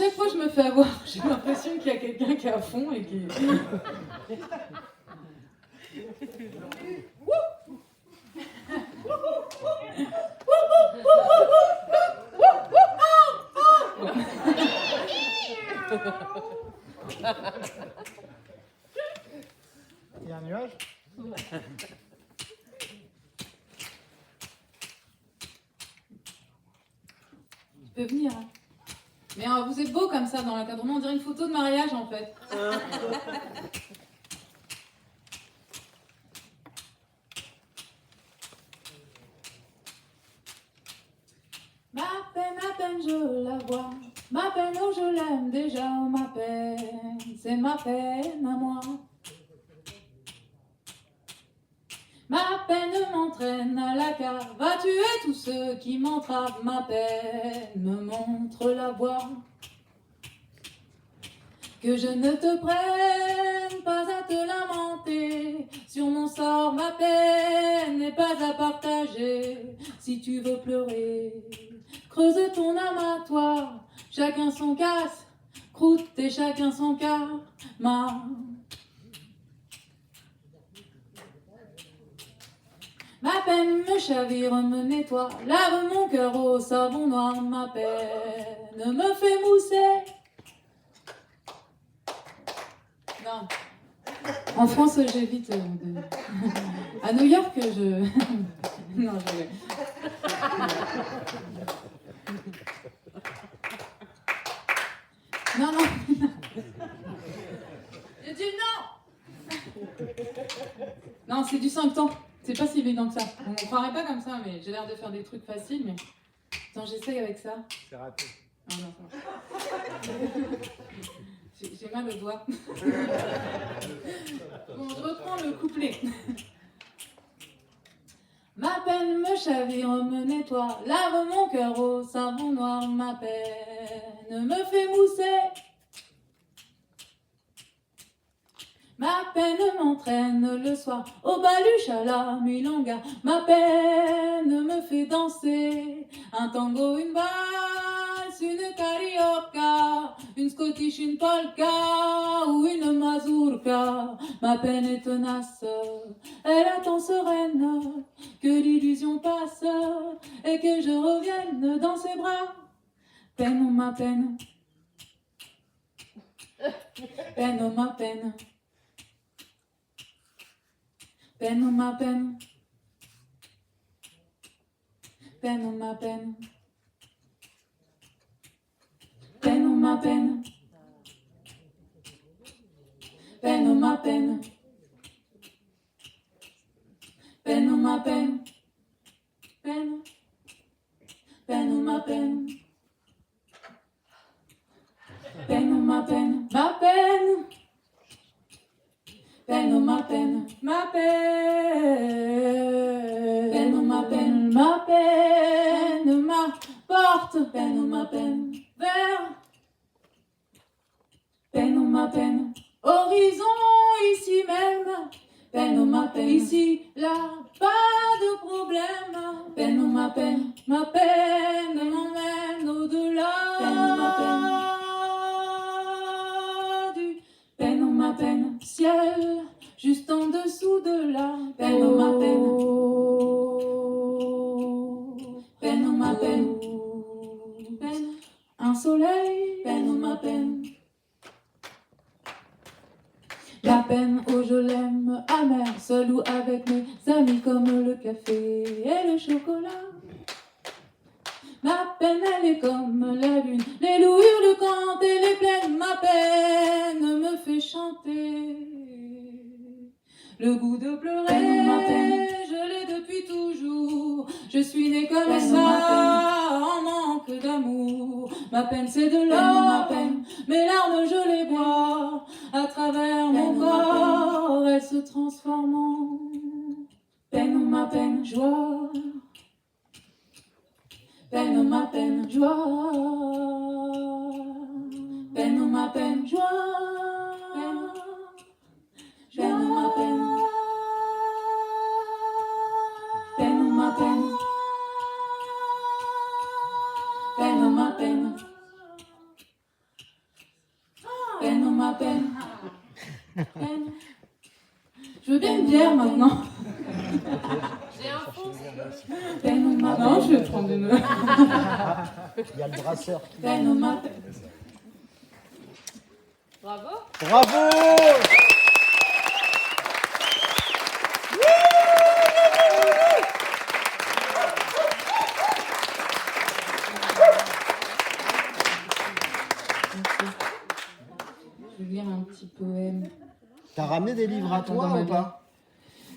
chaque fois je me fais avoir, j'ai l'impression qu'il y a quelqu'un qui est à fond et qui... Il y a un nuage? Tu peux venir. Hein. Mais vous êtes beau comme ça dans l'encadrement, on dirait une photo de mariage en fait. Ma peine, je la vois. Ma peine, oh, je l'aime déjà. Ma peine, c'est ma peine à moi. Ma peine m'entraîne à la cave, va tuer tous ceux qui m'entravent. Ma peine me montre la voie. Que je ne te prenne pas à te lamenter sur mon sort, ma peine n'est pas à partager. Si tu veux pleurer, creuse ton âme à toi. Chacun son casse, croûte et chacun son karma. Ma peine me chavire, me nettoie, lave mon cœur au savon noir. Ma peine me fait mousser. Non. En France, j'évite. À New York, je. Non, je. Non, non. J'ai dit non. Non, c'est du 5 temps. C'est pas si évident que ça. On ne croirait pas comme ça, mais j'ai l'air de faire des trucs faciles, mais. Attends, j'essaye avec ça. C'est raté. Ah non, ça marche. J'ai mal au doigt. Bon, je reprends le couplet. Ma peine me chavire, me nettoie, lave mon cœur au savon noir. Ma peine me fait mousser. Ma peine m'entraîne le soir au baluche à la milonga. Ma peine me fait danser un tango, une valse, une carioca, une scottish, une polka ou une mazurka. Ma peine est tenace, elle attend sereine que l'illusion passe et que je revienne dans ses bras. Peine ou ma peine, peine ou ma peine. Peine ou ma peine, peine ou ma peine, peine ou ma peine, peine ou ma peine, peine ou ma peine, peine, peine ou ma peine, peine ou ma peine, ma peine. Peine ou ma peine, ma peine, peine ou ma peine, ma peine, ma porte, peine ou ma peine, vers, peine ou ma peine, horizon ici même, peine ou ma peine, ici, là, pas de problème, peine ou ma peine m'emmène au-delà, peine ou ma peine, du peine ou ma peine, ciel, juste en dessous de la peine ou ma peine, peine ou ma peine, peine, un soleil, peine ou ma peine, la peine, oh je l'aime, amère, seul ou avec mes amis, comme le café et le chocolat. Ma peine, elle est comme la lune, les loups hurlent quand elle est pleine. Ma peine me fait chanter le goût de pleurer. Ma peine, je l'ai depuis toujours. Je suis née comme peine ça, en manque d'amour. Ma peine, c'est de l'or, mes larmes, je les bois. À travers mon corps, elles se transforment en peine ou ma peine, joie. Peine ou ma peine, joie. Peine ou ma peine, joie. Peine ou ma peine. Peine ou ma peine. Peine ou ma peine. Je veux bien une bière maintenant. J'ai un fond. Non, je vais prendre une. Il y a le brasseur. Bravo. Bravo! Je vais lire un petit poème. T'as ramené des livres à toi ou pas?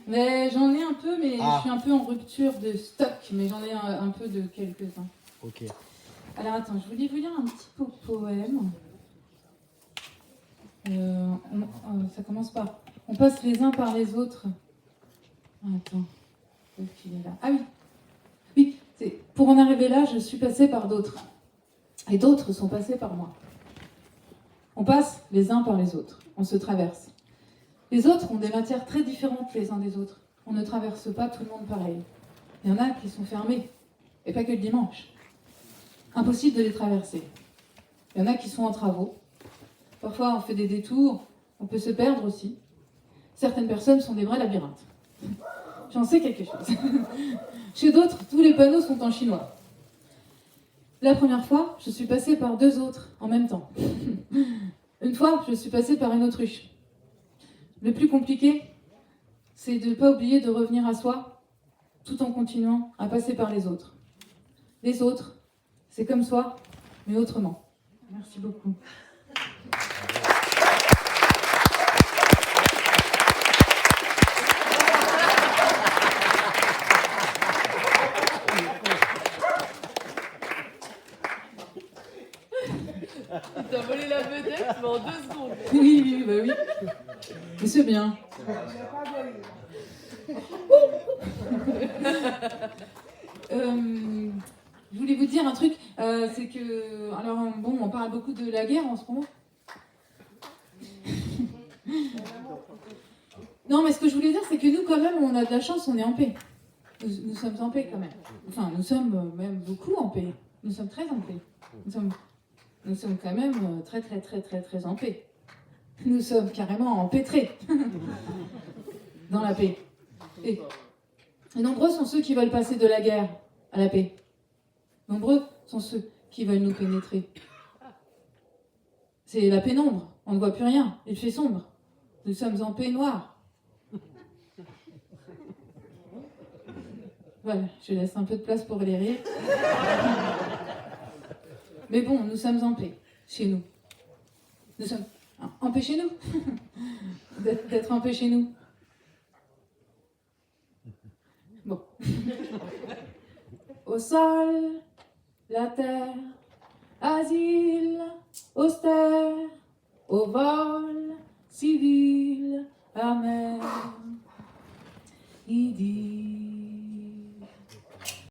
Mais j'en ai un peu, mais Ah. je suis un peu en rupture de stock, mais j'en ai un peu de quelques-uns. Ok. Alors attends, je voulais vous lire un petit poème. Ça commence par on passe les uns par les autres. Attends, où est-ce qu'il est là? Ah oui, oui, c'est pour en arriver là, je suis passée par d'autres. Et d'autres sont passés par moi. On passe les uns par les autres, on se traverse. Les autres ont des matières très différentes les uns des autres. On ne traverse pas tout le monde pareil. Il y en a qui sont fermés, et pas que le dimanche. Impossible de les traverser. Il y en a qui sont en travaux. Parfois, on fait des détours, on peut se perdre aussi. Certaines personnes sont des vrais labyrinthes. J'en sais quelque chose. Chez d'autres, tous les panneaux sont en chinois. La première fois, je suis passée par 2 autres en même temps. Une fois, je suis passée par une autruche. Le plus compliqué, c'est de ne pas oublier de revenir à soi, tout en continuant à passer par les autres. Les autres, c'est comme soi, mais autrement. Merci beaucoup. T'as volé la vedette, mais en 2 secondes. Oui, bah oui. Mais c'est bien. Je voulais vous dire un truc, c'est que, alors bon, on parle beaucoup de la guerre en ce moment. Non, mais ce que je voulais dire, c'est que nous, quand même, on a de la chance, on est en paix. Nous sommes en paix, quand même. Enfin, nous sommes même beaucoup en paix. Nous sommes très en paix. Nous sommes quand même très, très, très, très, très en paix. Nous sommes carrément empêtrés dans la paix. Et nombreux sont ceux qui veulent passer de la guerre à la paix. Nombreux sont ceux qui veulent nous pénétrer. C'est la pénombre, on ne voit plus rien, il fait sombre. Nous sommes en paix noire. Voilà, je laisse un peu de place pour les rires. Mais bon, nous sommes en paix, chez nous. Nous sommes en paix chez nous. D'être en paix chez nous. Bon. Au sol, la terre, asile, austère, au vol, civil, amer, idylle.